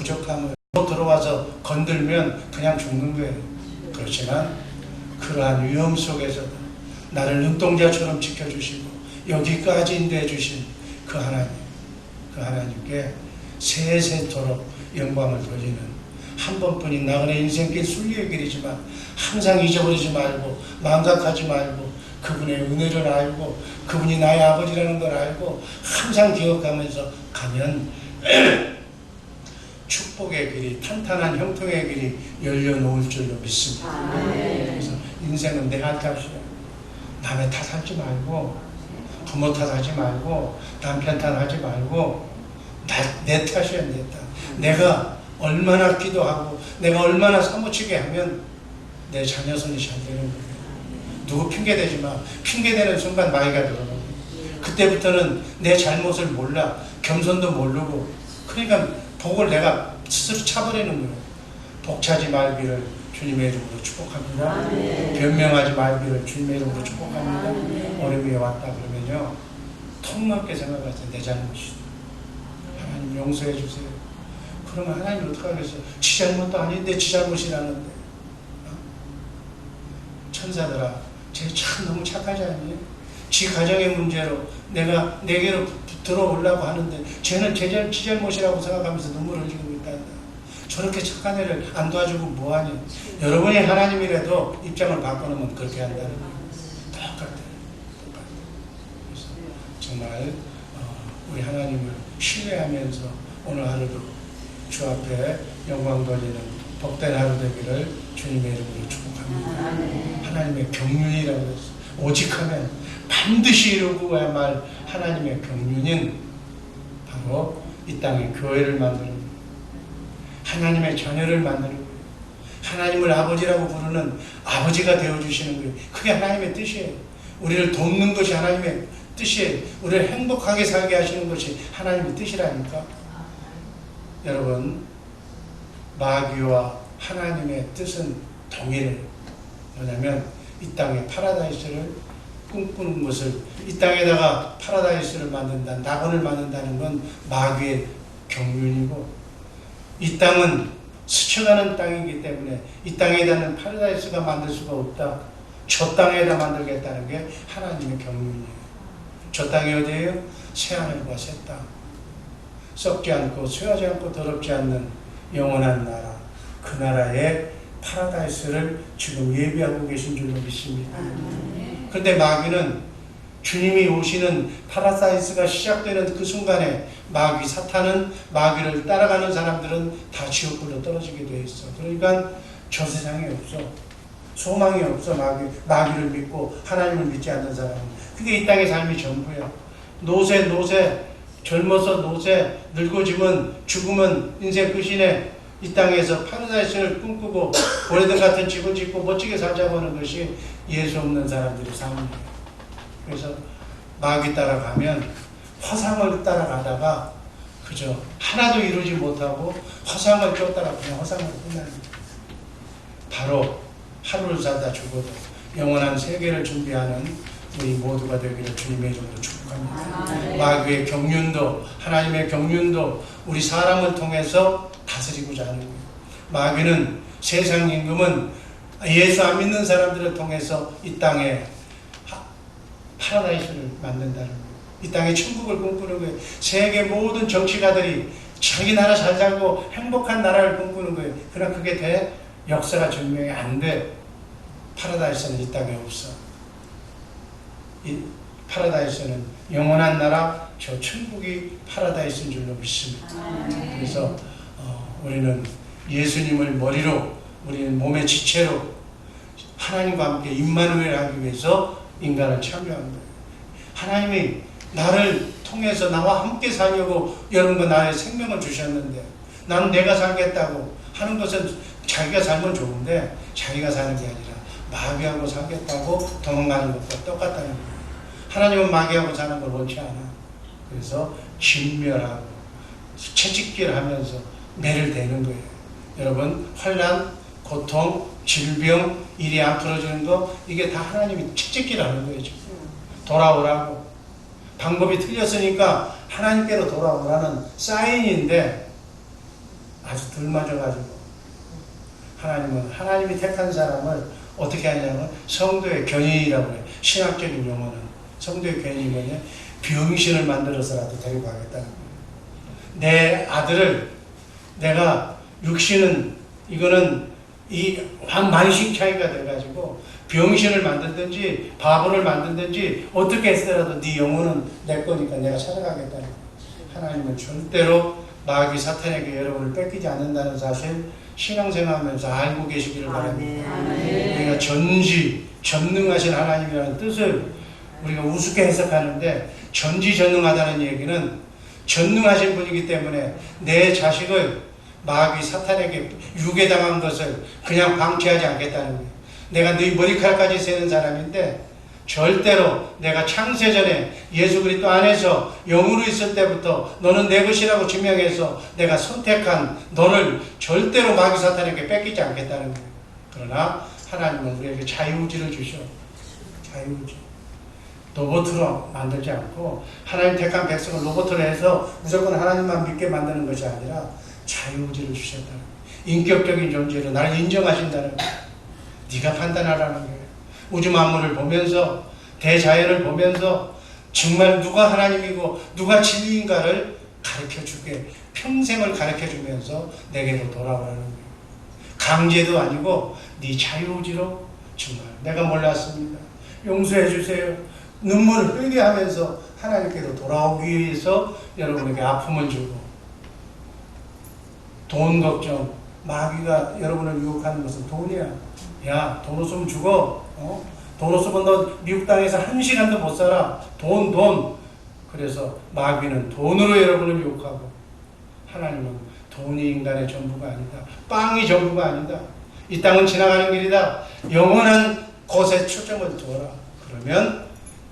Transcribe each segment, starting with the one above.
부족함을 들어와서 건들면 그냥 죽는 거예요. 그렇지만 그러한 위험 속에서도 나를 눈동자처럼 지켜주시고 여기까지 인도해 주신 그 하나님께 세세토록 영광을 돌리는 한 번뿐인 나그네 인생길 순리의 길이지만 항상 잊어버리지 말고 망각하지 말고 그분의 은혜를 알고 그분이 나의 아버지라는 걸 알고 항상 기억하면서 가면 축복의 길이, 탄탄한 형통의 길이 열려놓을 줄로 믿습니다. 그래서 인생은 내 탓이야. 남의 탓하지 말고 부모 탓하지 말고 남편 탓하지 말고 내 탓이야. 내 탓. 내가 얼마나 기도하고 내가 얼마나 사무치게 하면 내 자녀 손이 잘 되는 거예요. 누구 핑계대지 마. 핑계대는 순간 마귀가 들어오는 거예요. 그때부터는 내 잘못을 몰라. 겸손도 모르고. 그러니까 복을 내가 스스로 차버리는 거예요. 복차지 말기를 주님의 이름으로 축복합니다. 변명하지 말기를 주님의 이름으로 축복합니다. 어려움에 왔다 그러면요, 턱맞게 생각하세요. 내 잘못이다. 하나님 용서해 주세요. 그러면 하나님 어떡하겠어요? 지 잘못도 아닌데 지 잘못이라는데. 천사들아, 쟤 참 너무 착하지 않니? 지 가정의 문제로 내게로 들어오려고 하는데 쟤는 지 잘못이라고 생각하면서 눈물을 흘리고 있다. 저렇게 착한 애를 안 도와주고 뭐하니? 여러분이 하나님이라도 입장을 바꿔놓으면 그렇게 한다는 거예요. 똑같아요. 그래서 정말 우리 하나님을 신뢰하면서 오늘 하루도 주 앞에 영광 돌리는 복된 하루 되기를 주님의 이름으로 축복합니다. 하나님의 경륜이라고 했어요. 오직 하면 반드시 이루고야말 하나님의 경륜은 바로 이 땅에 교회를 만드는 거예요. 하나님의 자녀를 만드는 거예요. 하나님을 아버지라고 부르는 아버지가 되어주시는 거예요. 그게 하나님의 뜻이에요. 우리를 돕는 것이 하나님의 뜻이에요. 우리를 행복하게 살게 하시는 것이 하나님의 뜻이라니까. 여러분, 마귀와 하나님의 뜻은 동일해요. 뭐냐면 이 땅에 파라다이스를 꿈꾸는 것을, 이 땅에다가 파라다이스를 만든다, 낙원을 만든다는 건 마귀의 경륜이고, 이 땅은 스쳐가는 땅이기 때문에 이 땅에다는 파라다이스가 만들 수가 없다. 저 땅에다 만들겠다는 게 하나님의 경륜이에요. 저 땅이 어디예요? 새하늘과 새 땅. 썩지 않고 쇠하지 않고 더럽지 않는 영원한 나라, 그 나라의 파라다이스를 지금 예비하고 계신 줄로 믿습니다. 그런데 마귀는 주님이 오시는 파라다이스가 시작되는 그 순간에 마귀, 사탄은, 마귀를 따라가는 사람들은 다 지옥불로 떨어지게 돼 있어. 그러니까 저 세상에 없어. 소망이 없어. 마귀를 믿고 하나님을 믿지 않는 사람은. 그게 이 땅의 삶이 전부야. 노세, 젊어서 노세, 늙어지면 죽으면 인생 끝이네. 이 땅에서 파라다이스를 꿈꾸고 오래된 같은 집을 짓고 멋지게 살자고 하는 것이 예수 없는 사람들의 삶이에요. 그래서 마귀 따라가면 허상을 따라가다가 그저 하나도 이루지 못하고 허상을 쫓다가 그냥 허상을 끝납니다. 바로 하루를 살다 죽어도 영원한 세계를 준비하는 우리 모두가 되기를 주님의 이름으로 축복합니다. 마귀의 경륜도 하나님의 경륜도 우리 사람을 통해서 다스리고자 하는 거예요. 마귀는 세상 임금은 예수 안 믿는 사람들을 통해서 이 땅에 파라다이스를 만든다는 거예요. 이 땅에 천국을 꿈꾸는 거예요. 세계 모든 정치가들이 자기 나라 잘 살고 행복한 나라를 꿈꾸는 거예요. 그러나 그게 돼? 역사가 증명이 안 돼. 파라다이스는 이 땅에 없어. 이 파라다이스는 영원한 나라, 저 천국이 파라다이스인 줄로 믿습니다. 그래서 우리는 예수님을 머리로, 우리는 몸의 지체로 하나님과 함께 임마누엘 하기 위해서 인간을 창조한 거예요. 하나님이 나를 통해서 나와 함께 살려고 여러분과 나의 생명을 주셨는데, 나는 내가 살겠다고 하는 것은 자기가 살면 좋은데 자기가 사는 게 아니라 마귀하고 살겠다고 도망가는 것과 똑같다는 거예요. 하나님은 마귀하고 사는 걸 원치 않아. 그래서 진멸하고 채찍질하면서 매를 대는 거예요. 여러분, 환난, 고통, 질병, 일이 안 풀어지는 거, 이게 다 하나님이 채찍질하는 거예요. 지금. 돌아오라고. 방법이 틀렸으니까 하나님께로 돌아오라는 사인인데 아주 덜 맞아가지고 하나님은 하나님이 택한 사람을 어떻게 하냐면 성도의 견인이라고 그래요. 신학적인 용어는 성도의 견인이 뭐냐? 병신을 만들어서라도 데리고 가겠다는 거예요. 내 아들을 내가 육신은 이거는 이 만식 차이가 돼가지고 병신을 만들든지 바보를 만들든지 어떻게 했더라도 네 영혼은 내 거니까 내가 찾아가겠다는 거예요. 하나님은 절대로 마귀 사탄에게 여러분을 뺏기지 않는다는 사실 신앙생활하면서 알고 계시기를 바랍니다. 우리가 전능하신 하나님이라는 뜻을 우리가 우습게 해석하는데 전지전능하다는 얘기는 전능하신 분이기 때문에 내 자식을 마귀 사탄에게 유괴당한 것을 그냥 방치하지 않겠다는 거예요. 내가 네 머리칼까지 세는 사람인데 절대로 내가 창세전에 예수 그리스도 안에서 영으로 있을 때부터 너는 내 것이라고 증명해서 내가 선택한 너를 절대로 마귀 사탄에게 뺏기지 않겠다는 거예요. 그러나 하나님은 우리에게 자유의지를 주셔. 자유의지. 로봇으로 만들지 않고 하나님 택한 백성을 로봇으로 해서 무조건 하나님만 믿게 만드는 것이 아니라 자유의지를 주셨다는 거예요. 인격적인 존재로 나를 인정하신다는 거예요. 네가 판단하라는 거예요. 우주 만물을 보면서 대자연을 보면서 정말 누가 하나님이고 누가 진리인가를 가르쳐주게 평생을 가르쳐주면서 내게로 돌아오라는 거예요. 강제도 아니고 네 자유의지로 정말 내가 몰랐습니다. 용서해 주세요. 눈물을 흘리게 하면서 하나님께로 돌아오기 위해서 여러분에게 아픔을 주고 돈 걱정 마귀가 여러분을 유혹하는 것은 돈이야. 야, 돈 없으면 죽어. 돈 없으면 너 미국 땅에서 한 시간도 못 살아. 돈. 그래서 마귀는 돈으로 여러분을 유혹하고 하나님은 돈이 인간의 전부가 아니다. 빵이 전부가 아니다. 이 땅은 지나가는 길이다. 영원한 곳에 초점을 두어라. 그러면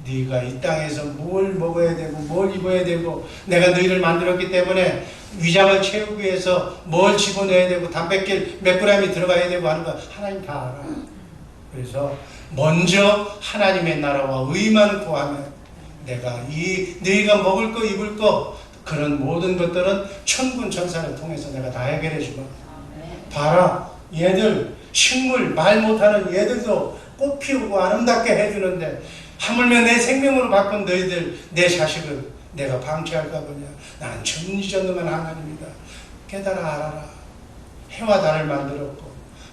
네가 이 땅에서 뭘 먹어야 되고 뭘 입어야 되고 내가 너희를 만들었기 때문에 위장을 채우기 위해서 뭘 집어넣어야 되고 단백질 몇 그램이 들어가야 되고 하는 거 하나님 다 알아. 그래서 먼저 하나님의 나라와 의만 구하면 내가 너희가 먹을 거 입을 거 그런 모든 것들은 천군 천사를 통해서 내가 다 해결해 주마. 봐라, 얘들 식물 말 못하는 얘들도 꽃 피우고 아름답게 해주는데 하물며 내 생명으로 바꾼 너희들 내 자식을 내가 방치할까 보냐. 나는 전지전능한 하나님이다. 깨달아 알아라. 해와 달을 만들었고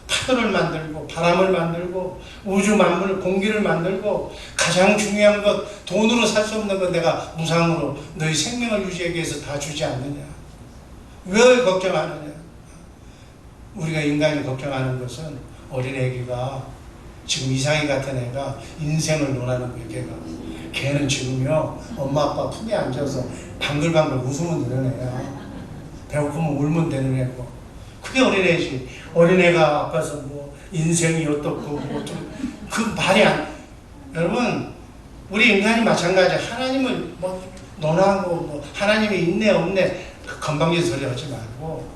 파도를 만들고 바람을 만들고 우주 만물 공기를 만들고 가장 중요한 것 돈으로 살 수 없는 것 내가 무상으로 너희 생명을 유지하기 위해서 다 주지 않느냐. 왜 걱정하느냐. 우리가 인간이 걱정하는 것은 어린애기가 지금 이상희 같은 애가 인생을 논하는 거예요. 걔는 지금요 엄마 아빠 품에 앉아서 방글방글 웃으면 되는 애야. 배고프면 울면 되는 애고 그게 어린애지. 어린애가 아파서 뭐 인생이 어떻고 뭐 그 말이 안. 여러분 우리 인간이 마찬가지. 하나님을 뭐 논하고 뭐 하나님이 있네 없네 그 건방진 소리 하지 말고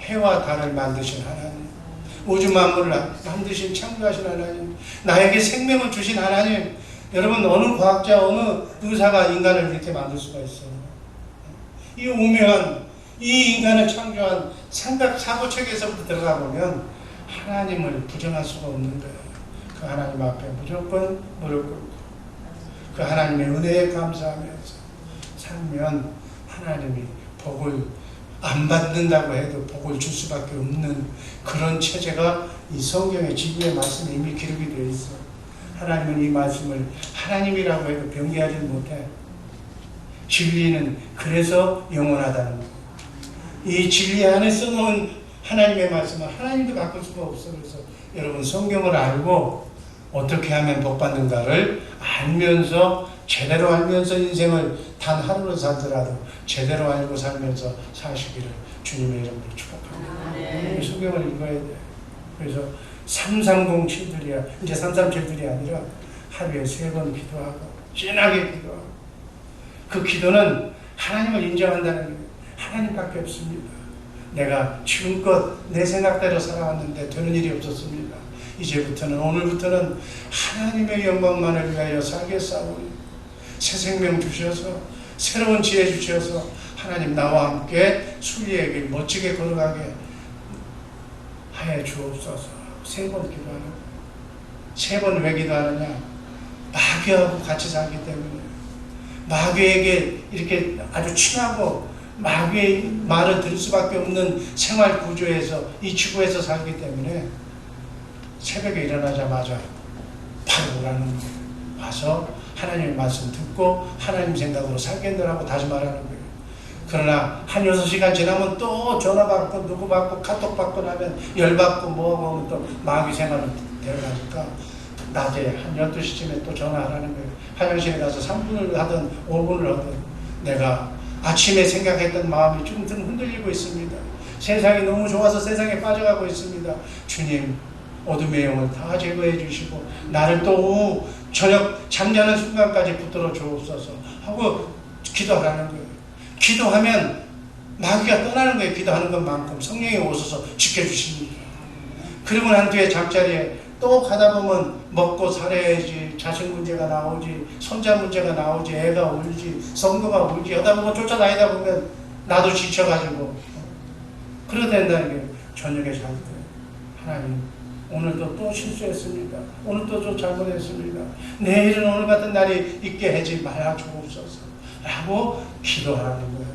해와 달을 만드신 하나님, 우주 만물을 만드신 창조하신 하나님, 나에게 생명을 주신 하나님. 여러분 어느 과학자 어느 의사가 인간을 이렇게 만들 수가 있어요? 이 오묘한 이 인간을 창조한 생각 사고체계에서부터 들어가 보면 하나님을 부정할 수가 없는 거예요. 그 하나님 앞에 무조건 무릎 꿇고 그 하나님의 은혜에 감사하면서 살면 하나님이 복을 안 받는다고 해도 복을 줄 수밖에 없는 그런 체제가 이 성경의 지구의 말씀에 이미 기록이 되어 있어요. 하나님은 이 말씀을 하나님이라고 해도 변개하지 못해. 진리는 그래서 영원하다는 거예요. 이 진리 안에 써놓은 하나님의 말씀은 하나님도 바꿀 수가 없어. 그래서 여러분 성경을 알고 어떻게 하면 복 받는가를 알면서 제대로 알면서 인생을 단 하루로 살더라도 제대로 알고 살면서 사시기를 주님의 이름으로 축복합니다. 성경을 읽어야 돼. 그래서 3307들이야. 이제 337들이 아니라 하루에 3번 기도하고 진하게 기도하고 그 기도는 하나님을 인정한다는 게 하나님밖에 없습니다. 내가 지금껏 내 생각대로 살아왔는데 되는 일이 없었습니다. 이제부터는 오늘부터는 하나님의 영광만을 위하여 살겠사오니 새 생명 주셔서 새로운 지혜 주셔서 하나님 나와 함께 순리의 길 멋지게 걸어가게 하여 주옵소서. 3번 기도하는 거예요. 3번 왜 기도하느냐? 마귀하고 같이 살기 때문에, 마귀에게 이렇게 아주 친하고 마귀의 말을 들을 수밖에 없는 생활 구조에서, 이 지구에서 살기 때문에 새벽에 일어나자마자 바로 오라는 거예요. 와서 하나님의 말씀 듣고 하나님 생각으로 살겠느라고 다짐하라는 거예요. 그러나 한 6시간 지나면 또 전화 받고 누구 받고 카톡 받고 나면 열받고 뭐하고 하면 또 마귀 생활을 데려가니까 낮에 한 12시쯤에 또 전화하라는 거예요. 화장실에 가서 3분을 하든 5분을 하든 내가 아침에 생각했던 마음이 좀 흔들리고 있습니다. 세상이 너무 좋아서 세상에 빠져가고 있습니다. 주님, 어둠의 영을 다 제거해 주시고 나를 또 오후 저녁 잠자는 순간까지 붙들어 주옵소서 하고 기도하라는 거예요. 기도하면 마귀가 떠나는 거예요. 기도하는 것만큼 성령이 오셔서 지켜주십니다. 그러고 난 뒤에 잠자리에 또 가다 보면 먹고 살아야지, 자식 문제가 나오지, 손자 문제가 나오지, 애가 울지, 성도가 울지 하다 보면 쫓아다니다 보면 나도 지쳐가지고 그러다 된다는 게 저녁에 잘 때 하나님 오늘도 또 실수했습니다. 오늘도 좀 잘못했습니다. 내일은 오늘 같은 날이 있게 하지 말아 주옵소서 라고 기도하는 거예요.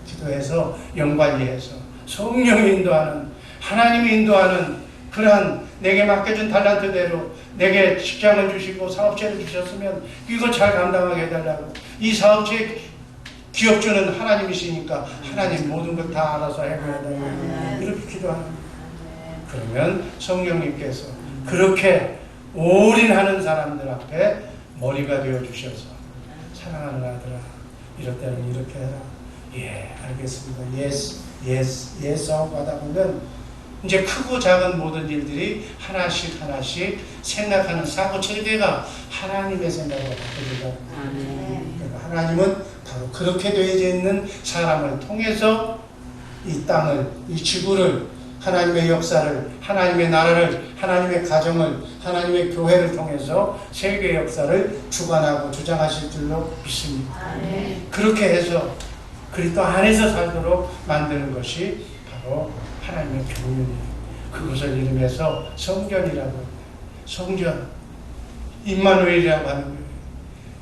기도해서 영관리해서 성령이 인도하는, 하나님이 인도하는 그러한 내게 맡겨준 달란트대로 내게 직장을 주시고 사업체를 주셨으면 이거 잘 감당하게 해달라고. 이 사업체 기업주는 하나님이시니까 하나님 모든 것 다 알아서 해결해달라고 이렇게 기도하는 거예요. 그러면 성령님께서 그렇게 올인하는 사람들 앞에 머리가 되어주셔서 사랑하는 아들아 이럴 때는 이렇게 해라. 예, 알겠습니다. 예스, 예스, 예스 하고 하다 보면 이제 크고 작은 모든 일들이 하나씩 하나씩 생각하는 사고 체계가 하나님의 생각으로 바뀌어진다. 그러니까 하나님은 바로 그렇게 되어져 있는 사람을 통해서 이 땅을, 이 지구를, 하나님의 역사를, 하나님의 나라를, 하나님의 가정을, 하나님의 교회를 통해서 세계 역사를 주관하고 주장하실 줄로 믿습니다. 그렇게 해서 그리스도 안에서 살도록 만드는 것이 바로 하나님의 교훈이에요. 그것을 이름해서 성전이라고 합니다. 성전, 임마누엘이라고 하는 거예요.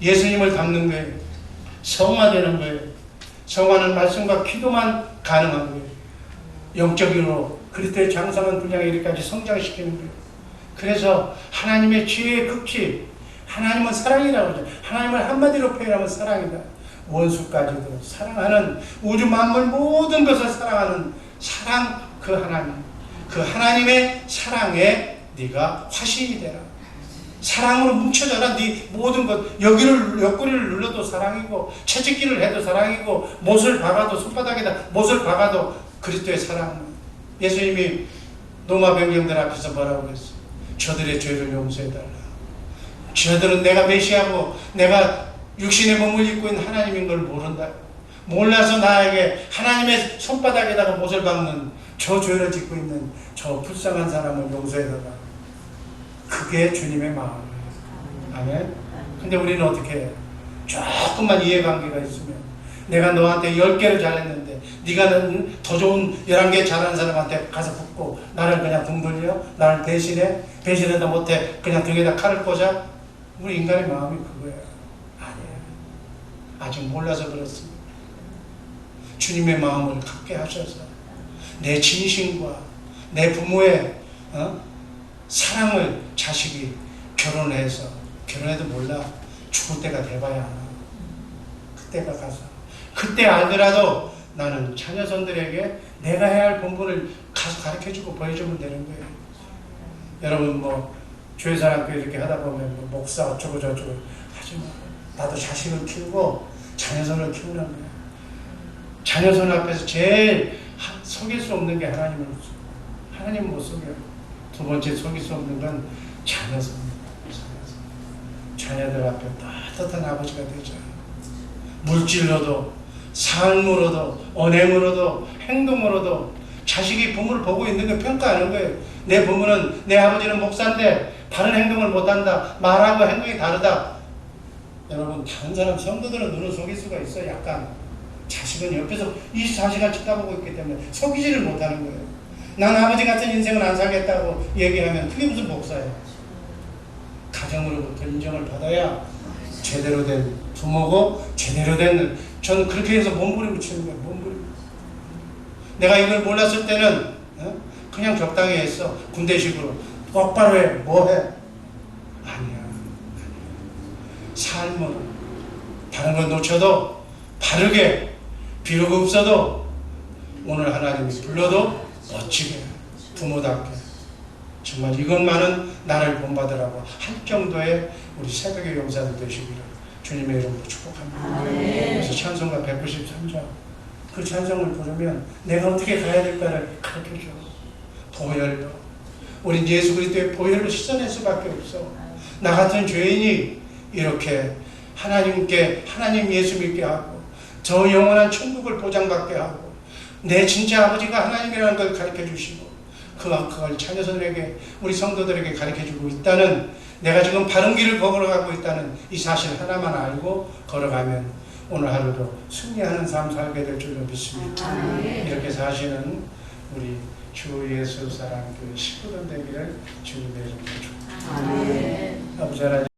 예수님을 담는 거예요. 성화되는 거예요. 성화는 말씀과 기도만 가능한 거예요. 영적으로 그리스도의 장성한 분량에 이르기까지 성장시키는 거예요. 그래서 하나님의 지혜의 극치, 하나님은 사랑이라고 하죠. 하나님을 한마디로 표현하면 사랑이다. 원수까지도 사랑하는, 우주 만물 모든 것을 사랑하는 사랑, 그 하나님, 그 하나님의 사랑에 네가 화신이 되라. 사랑으로 뭉쳐져라. 네 모든 것, 여기를 옆구리를 눌러도 사랑이고, 채찍질을 해도 사랑이고, 못을 박아도, 손바닥에다 못을 박아도 그리스도의 사랑. 예수님이 로마 병정들 앞에서 뭐라고 그랬어? 저들의 죄를 용서해달라. 저들은 내가 메시아고 내가 육신의 몸을 입고 있는 하나님인 걸 모른다. 몰라서 나에게 하나님의 손바닥에다가 못을 박는 저 죄를 짓고 있는 저 불쌍한 사람을 용서해달라. 그게 주님의 마음이에요. 아멘. 근데 우리는 어떻게 해요? 조금만 이해관계가 있으면 내가 너한테 10개를 잘했는데 네가 더 좋은 11개 잘하는 사람한테 가서 붙고 나를 그냥 등 돌려? 나를 대신해? 배신해도 못해? 그냥 등에다 칼을 꽂아? 우리 인간의 마음이 그거예요. 아니에요. 아직 몰라서 그렇습니다. 주님의 마음을 갖게 하셔서 내 진심과 내 부모의 사랑을 자식이 결혼해서, 결혼해도 몰라. 죽을 때가 돼봐야 하나. 그때가 가서 그때 알더라도 나는 자녀손들에게 내가 해야 할 본분을 가서 가르쳐주고 보여주면 되는 거예요. 여러분 뭐 교회사람들 이렇게 하다 보면 뭐 목사 어쩌고 저쩌고 하지 마. 나도 자식을 키우고 자녀손을 키우는 거예요. 자녀손 앞에서 제일 속일 수 없는 게 하나님을, 하나님 못 속여요. 두 번째 속일 수 없는 건 자녀손입니다. 자녀들 앞에 따뜻한 아버지가 되죠. 물질로도, 삶으로도, 언행으로도, 행동으로도 자식이 부모를 보고 있는 걸 평가하는 거예요. 내 부모는, 내 아버지는 목사인데 바른 행동을 못한다. 말하고 행동이 다르다. 여러분, 다른 사람 성도들은 눈을 속일 수가 있어요. 약간. 자식은 옆에서 24시간 쳐다보고 있기 때문에 속이지를 못하는 거예요. 난 아버지 같은 인생은 안 살겠다고 얘기하면 그게 무슨 목사예요. 가정으로부터 인정을 받아야 제대로 된 부모고 제대로 된, 저는 그렇게 해서 몸부림을 치는 거예요. 몸부림. 내가 이걸 몰랐을 때는 그냥 적당히 했어. 군대식으로 똑바로 해. 뭐 해? 아니야. 삶은 다른 건 놓쳐도 바르게, 비록 없어도 오늘 하나님이 불러도 멋지게, 부모답게, 정말 이것만은 나를 본받으라고 할 정도의 우리 새벽의 용사들 되시기를 주님의 이름으로 축복합니다. 그래서 찬송가 193장, 그 찬송을 부르면 내가 어떻게 가야 될까를 가르쳐줘. 보혈로, 우린 예수 그리스도의 보혈로 씻어낼 수밖에 없어. 나 같은 죄인이 이렇게 하나님께, 하나님 예수 믿게 하고 저 영원한 천국을 보장받게 하고 내 진짜 아버지가 하나님이라는 걸 가르쳐 주시고 그걸 자녀들에게, 우리 성도들에게 가르쳐 주고 있다는, 내가 지금 바른 길을 걸어가고 있다는 이 사실 하나만 알고 걸어가면 오늘 하루도 승리하는 삶 살게 될 줄로 믿습니다. 이렇게 사시는 우리 주 예수 사랑교회 식구들 되기를 주님의 이름으로 축복합니다. 아버지 하나님,